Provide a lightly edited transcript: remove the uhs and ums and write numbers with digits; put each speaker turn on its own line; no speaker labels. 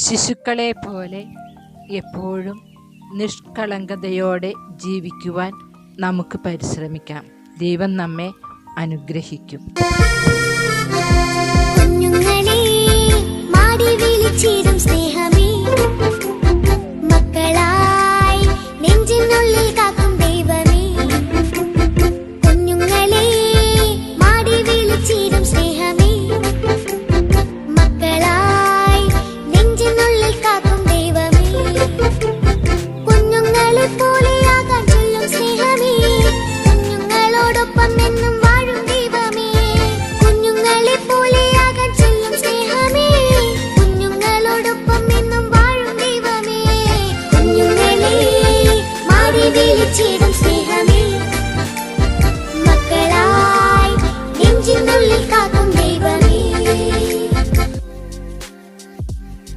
ശിശുക്കളെ പോലെ എപ്പോഴും നിഷ്കളങ്കതയോടെ ജീവിക്കുവാൻ നമുക്ക് പരിശ്രമിക്കാം. ദൈവം നമ്മെ അനുഗ്രഹിക്കും.
കുഞ്ഞുങ്ങളെ മാടി വിളിച്ചിടും സ്നേഹമേ, മക്കളായി നെഞ്ചിനുള്ളിൽ കാക്കും ദൈവമേ. കുഞ്ഞുങ്ങളെ മാടി വിളിച്ചിടും സ്നേഹമേ, മക്കളായി നെഞ്ചിനുള്ളിൽ കാക്കും ദൈവമേ. കുഞ്ഞുങ്ങളെ പോലെയാകാൻ ചൊല്ലും സ്നേഹമേ, കുഞ്ഞുങ്ങളോടൊപ്പം എന്നും വാഴും ദൈവമേ. കുഞ്ഞുങ്ങളെ പോലെയാകാൻ ചൊല്ലും സ്നേഹമേ, കുഞ്ഞുങ്ങളോടൊപ്പം എന്നും വാഴും ദൈവമേ. കുഞ്ഞുങ്ങളെ മാടി വിളിച്ചിടും